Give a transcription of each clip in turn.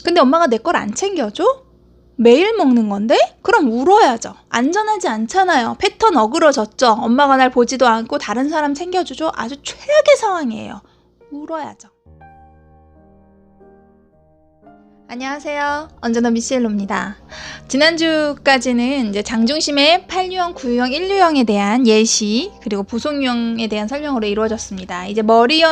근데 엄마가 내 걸 안 챙겨줘? 매일 먹는 건데? 그럼 울어야죠. 안전하지 않잖아요. 패턴 어그러졌죠. 엄마가 날 보지도 않고 다른 사람 챙겨주죠. 아주 최악의 상황이에요. 울어야죠. 안녕하세요. 언제나 미시엘로입니다. 지난주까지는 이제 장중심의 8유형, 9유형, 1유형에 대한 예시 그리고 부속유형에 대한 설명으로 이루어졌습니다. 이제 머리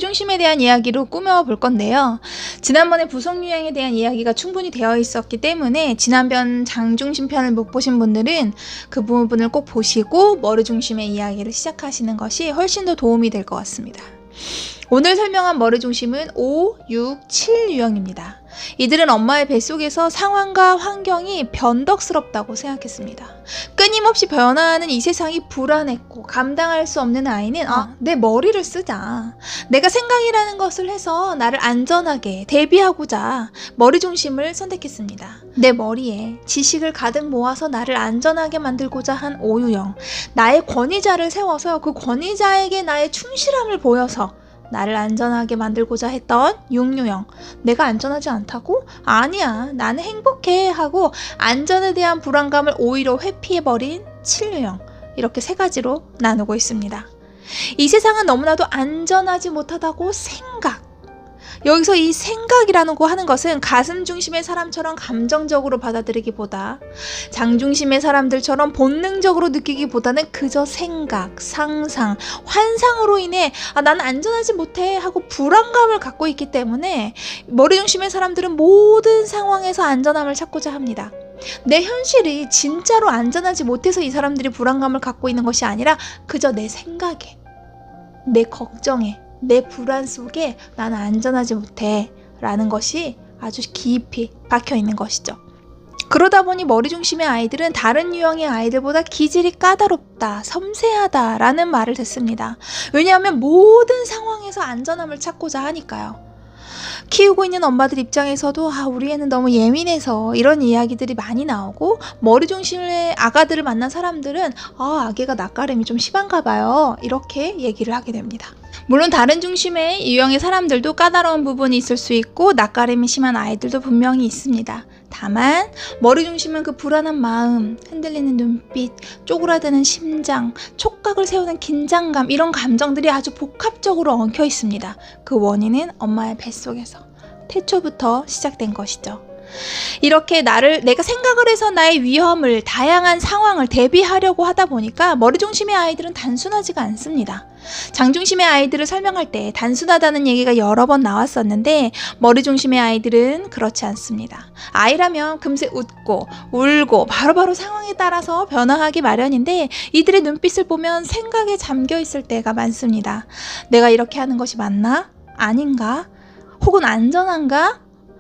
중심에 대한 이야기로 꾸며볼 건데요. 지난번에 부속유형에 대한 이야기가 충분히 되어 있었기 때문에 지난번 장중심 편을 못 보신 분들은 그 부분을 꼭 보시고 머리 중심의 이야기를 시작하시는 것이 훨씬 더 도움이 될 것 같습니다. 오늘 설명한 머리 중심은 5, 6, 7유형입니다. 이들은 엄마의 뱃속에서 상황과 환경이 변덕스럽다고 생각했습니다. 끊임없이 변화하는 이 세상이 불안했고 감당할 수 없는 아이는 내 머리를 쓰자. 내가 생각이라는 것을 해서 나를 안전하게 대비하고자 머리 중심을 선택했습니다. 내 머리에 지식을 가득 모아서 나를 안전하게 만들고자 한 5유형. 나의 권위자를 세워서 그 권위자에게 나의 충실함을 보여서 나를 안전하게 만들고자 했던 6유형. 내가 안전하지 않다고? 아니야, 나는 행복해 하고 안전에 대한 불안감을 오히려 회피해버린 7유형. 이렇게 세 가지로 나누고 있습니다. 이 세상은 너무나도 안전하지 못하다고 생각. 여기서 이 생각이라는 거 하는 것은 가슴 중심의 사람처럼 감정적으로 받아들이기보다 장 중심의 사람들처럼 본능적으로 느끼기보다는 그저 생각, 상상, 환상으로 인해 나는 안전하지 못해 하고 불안감을 갖고 있기 때문에 머리 중심의 사람들은 모든 상황에서 안전함을 찾고자 합니다. 내 현실이 진짜로 안전하지 못해서 이 사람들이 불안감을 갖고 있는 것이 아니라 그저 내 생각에, 내 걱정에, 내 불안 속에 나는 안전하지 못해 라는 것이 아주 깊이 박혀 있는 것이죠. 그러다 보니 머리 중심의 아이들은 다른 유형의 아이들보다 기질이 까다롭다, 섬세하다 라는 말을 듣습니다. 왜냐하면 모든 상황에서 안전함을 찾고자 하니까요. 키우고 있는 엄마들 입장에서도 우리 애는 너무 예민해서 이런 이야기들이 많이 나오고, 머리 중심의 아가들을 만난 사람들은 아기가 낯가림이 좀 심한가 봐요 이렇게 얘기를 하게 됩니다. 물론 다른 중심의 유형의 사람들도 까다로운 부분이 있을 수 있고 낯가림이 심한 아이들도 분명히 있습니다. 다만 머리 중심은 그 불안한 마음, 흔들리는 눈빛, 쪼그라드는 심장, 촉각을 세우는 긴장감, 이런 감정들이 아주 복합적으로 엉켜 있습니다. 그 원인은 엄마의 뱃속에서 태초부터 시작된 것이죠. 이렇게 내가 생각을 해서 나의 위험을, 다양한 상황을 대비하려고 하다 보니까 머리 중심의 아이들은 단순하지가 않습니다. 장 중심의 아이들을 설명할 때 단순하다는 얘기가 여러 번 나왔었는데 머리 중심의 아이들은 그렇지 않습니다. 아이라면 금세 웃고 울고 바로바로 상황에 따라서 변화하기 마련인데 이들의 눈빛을 보면 생각에 잠겨 있을 때가 많습니다. 내가 이렇게 하는 것이 맞나? 아닌가? 혹은 안전한가?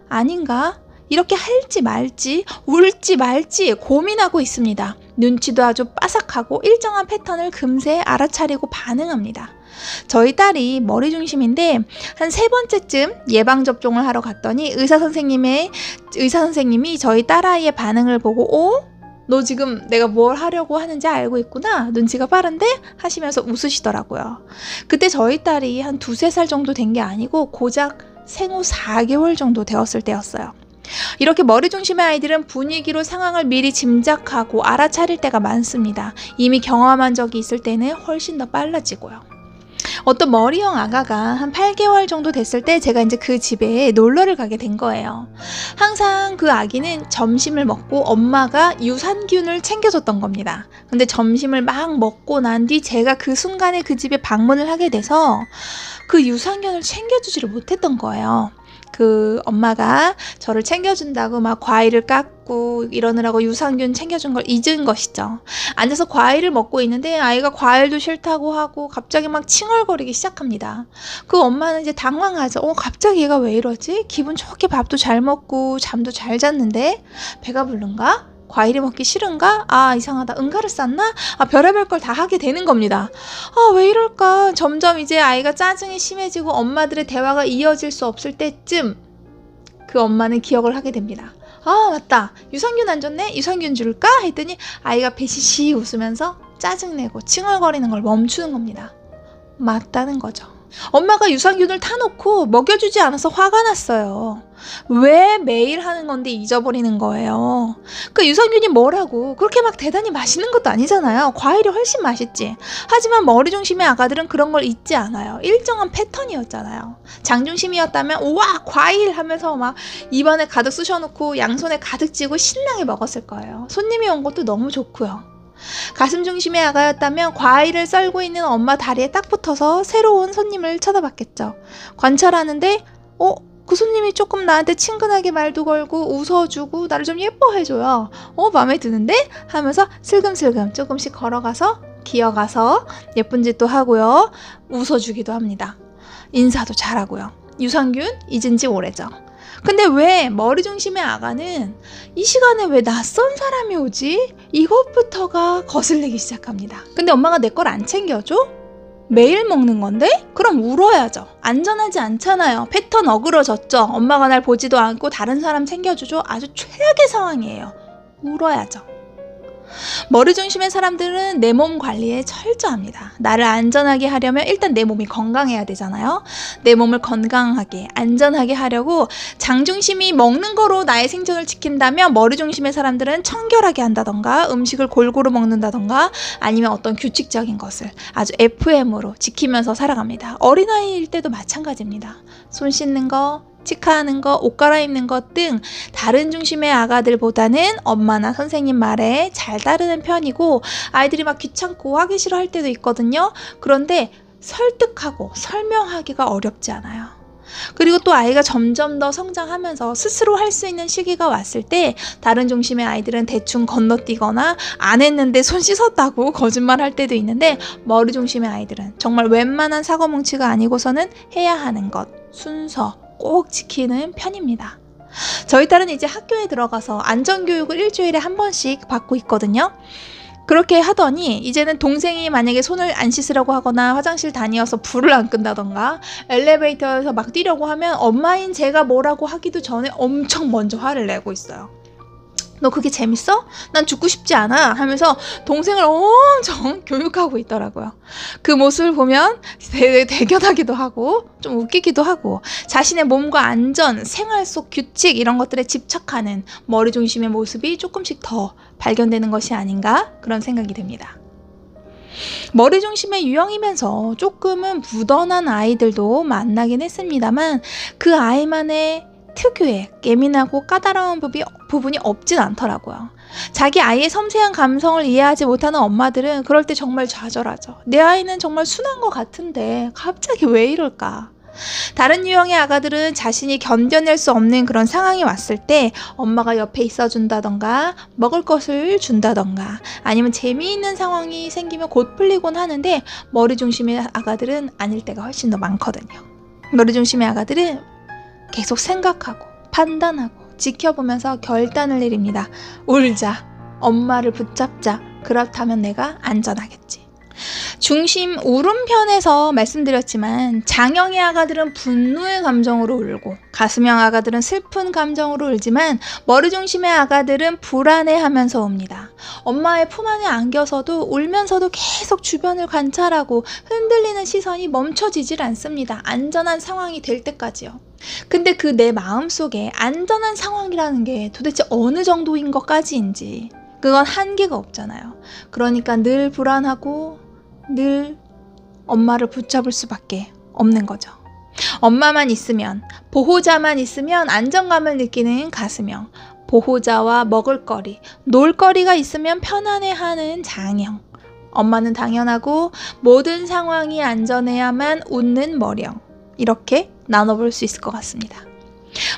아닌가? 이렇게 할지 말지, 울지 말지 고민하고 있습니다. 눈치도 아주 빠삭하고 일정한 패턴을 금세 알아차리고 반응합니다. 저희 딸이 머리 중심인데 한 3번째쯤 예방접종을 하러 갔더니 의사 선생님이 저희 딸아이의 반응을 보고 너 지금 내가 뭘 하려고 하는지 알고 있구나, 눈치가 빠른데? 하시면서 웃으시더라고요. 그때 저희 딸이 한 2-3살 정도 된 게 아니고 고작 생후 4개월 정도 되었을 때였어요. 이렇게 머리 중심의 아이들은 분위기로 상황을 미리 짐작하고 알아차릴 때가 많습니다. 이미 경험한 적이 있을 때는 훨씬 더 빨라지고요. 어떤 머리형 아가가 한 8개월 정도 됐을 때 제가 이제 그 집에 놀러를 가게 된 거예요. 항상 그 아기는 점심을 먹고 엄마가 유산균을 챙겨줬던 겁니다. 근데 점심을 막 먹고 난 뒤 제가 그 순간에 그 집에 방문을 하게 돼서 그 유산균을 챙겨주지를 못했던 거예요. 그 엄마가 저를 챙겨준다고 막 과일을 깎고 이러느라고 유산균 챙겨준 걸 잊은 것이죠. 앉아서 과일을 먹고 있는데 아이가 과일도 싫다고 하고 갑자기 막 칭얼거리기 시작합니다. 그 엄마는 이제 당황하죠. 갑자기 얘가 왜 이러지? 기분 좋게 밥도 잘 먹고 잠도 잘 잤는데 배가 부른가? 과일이 먹기 싫은가? 이상하다. 응가를 쌌나? 별의별 걸 다 하게 되는 겁니다. 왜 이럴까? 점점 이제 아이가 짜증이 심해지고 엄마들의 대화가 이어질 수 없을 때쯤 그 엄마는 기억을 하게 됩니다. 맞다. 유산균 안 줬네? 유산균 줄까? 했더니 아이가 베시시 웃으면서 짜증내고 칭얼거리는 걸 멈추는 겁니다. 맞다는 거죠. 엄마가 유산균을 타놓고 먹여주지 않아서 화가 났어요. 왜 매일 하는 건데 잊어버리는 거예요. 그 유산균이 뭐라고 그렇게 막 대단히 맛있는 것도 아니잖아요. 과일이 훨씬 맛있지. 하지만 머리 중심의 아가들은 그런 걸 잊지 않아요. 일정한 패턴이었잖아요. 장 중심이었다면 우와 과일 하면서 막 입안에 가득 쑤셔놓고 양손에 가득 쥐고 신나게 먹었을 거예요. 손님이 온 것도 너무 좋고요. 가슴 중심의 아가였다면 과일을 썰고 있는 엄마 다리에 딱 붙어서 새로운 손님을 쳐다봤겠죠. 관찰하는데 그 손님이 조금 나한테 친근하게 말도 걸고 웃어주고 나를 좀 예뻐해줘요. 마음에 드는데? 하면서 슬금슬금 조금씩 걸어가서 기어가서 예쁜 짓도 하고요. 웃어주기도 합니다. 인사도 잘하고요. 유산균 잊은 지 오래죠. 근데 왜 머리 중심의 아가는 이 시간에 왜 낯선 사람이 오지? 이것부터가 거슬리기 시작합니다. 근데 엄마가 내 걸 안 챙겨줘? 매일 먹는 건데? 그럼 울어야죠. 안전하지 않잖아요. 패턴 어그러졌죠. 엄마가 날 보지도 않고 다른 사람 챙겨주죠. 아주 최악의 상황이에요. 울어야죠. 머리 중심의 사람들은 내 몸 관리에 철저합니다. 나를 안전하게 하려면 일단 내 몸이 건강해야 되잖아요. 내 몸을 건강하게, 안전하게 하려고 장 중심이 먹는 거로 나의 생존을 지킨다면 머리 중심의 사람들은 청결하게 한다던가 음식을 골고루 먹는다던가 아니면 어떤 규칙적인 것을 아주 FM으로 지키면서 살아갑니다. 어린아이일 때도 마찬가지입니다. 손 씻는 거, 치카하는 거, 옷 갈아입는 것 등 다른 중심의 아가들보다는 엄마나 선생님 말에 잘 따르는 편이고 아이들이 막 귀찮고 하기 싫어 할 때도 있거든요. 그런데 설득하고 설명하기가 어렵지 않아요. 그리고 또 아이가 점점 더 성장하면서 스스로 할 수 있는 시기가 왔을 때 다른 중심의 아이들은 대충 건너뛰거나 안 했는데 손 씻었다고 거짓말 할 때도 있는데 머리 중심의 아이들은 정말 웬만한 사고뭉치가 아니고서는 해야 하는 것, 순서 꼭 지키는 편입니다. 저희 딸은 이제 학교에 들어가서 안전교육을 일주일에 한 번씩 받고 있거든요. 그렇게 하더니 이제는 동생이 만약에 손을 안 씻으려고 하거나 화장실 다녀서 불을 안 끈다던가 엘리베이터에서 막 뛰려고 하면 엄마인 제가 뭐라고 하기도 전에 엄청 먼저 화를 내고 있어요. 너 그게 재밌어? 난 죽고 싶지 않아 하면서 동생을 엄청 교육하고 있더라고요. 그 모습을 보면 대견하기도 하고 좀 웃기기도 하고 자신의 몸과 안전, 생활 속 규칙 이런 것들에 집착하는 머리 중심의 모습이 조금씩 더 발견되는 것이 아닌가 그런 생각이 듭니다. 머리 중심의 유형이면서 조금은 무던한 아이들도 만나긴 했습니다만 그 아이만의 특유의 예민하고 까다로운 부분이 없진 않더라고요. 자기 아이의 섬세한 감성을 이해하지 못하는 엄마들은 그럴 때 정말 좌절하죠. 내 아이는 정말 순한 것 같은데 갑자기 왜 이럴까? 다른 유형의 아가들은 자신이 견뎌낼 수 없는 그런 상황이 왔을 때 엄마가 옆에 있어준다던가 먹을 것을 준다던가 아니면 재미있는 상황이 생기면 곧 풀리곤 하는데 머리 중심의 아가들은 아닐 때가 훨씬 더 많거든요. 머리 중심의 아가들은 계속 생각하고 판단하고 지켜보면서 결단을 내립니다. 울자, 엄마를 붙잡자, 그렇다면 내가 안전하겠지. 중심 울음편에서 말씀드렸지만 장형의 아가들은 분노의 감정으로 울고 가슴형 아가들은 슬픈 감정으로 울지만 머리 중심의 아가들은 불안해하면서 웁니다. 엄마의 품 안에 안겨서도 울면서도 계속 주변을 관찰하고 흔들리는 시선이 멈춰지질 않습니다. 안전한 상황이 될 때까지요. 근데 그 내 마음속에 안전한 상황이라는 게 도대체 어느 정도인 것까지인지 그건 한계가 없잖아요. 그러니까 늘 불안하고 늘 엄마를 붙잡을 수밖에 없는 거죠. 엄마만 있으면, 보호자만 있으면 안정감을 느끼는 가슴형, 보호자와 먹을거리, 놀거리가 있으면 편안해하는 장형, 엄마는 당연하고 모든 상황이 안전해야만 웃는 머리형, 이렇게 나눠볼 수 있을 것 같습니다.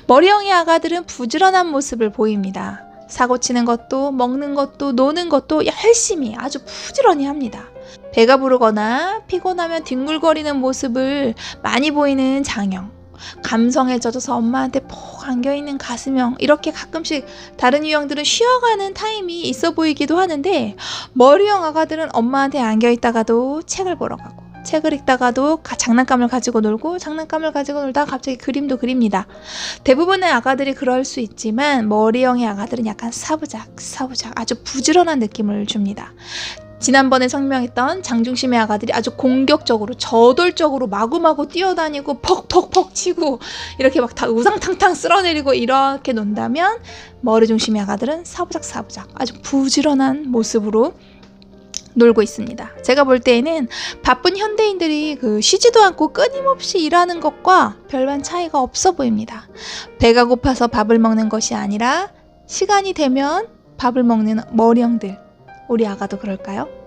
머리형의 아가들은 부지런한 모습을 보입니다. 사고 치는 것도 먹는 것도 노는 것도 열심히 아주 부지런히 합니다. 배가 부르거나 피곤하면 뒹굴거리는 모습을 많이 보이는 장형, 감성에 젖어서 엄마한테 푹 안겨있는 가슴형, 이렇게 가끔씩 다른 유형들은 쉬어가는 타임이 있어 보이기도 하는데 머리형 아가들은 엄마한테 안겨있다가도 책을 보러 가고 책을 읽다가도 장난감을 가지고 놀고 장난감을 가지고 놀다가 갑자기 그림도 그립니다. 대부분의 아가들이 그럴 수 있지만 머리형의 아가들은 약간 사부작 아주 부지런한 느낌을 줍니다. 지난번에 설명했던 장중심의 아가들이 아주 공격적으로 저돌적으로 마구마구 뛰어다니고 퍽퍽퍽 치고 이렇게 막 다 우상탕탕 쓸어내리고 이렇게 논다면, 머리중심의 아가들은 사부작 아주 부지런한 모습으로 놀고 있습니다. 제가 볼 때에는 바쁜 현대인들이 쉬지도 않고 끊임없이 일하는 것과 별반 차이가 없어 보입니다. 배가 고파서 밥을 먹는 것이 아니라 시간이 되면 밥을 먹는 머리형들, 우리 아가도 그럴까요?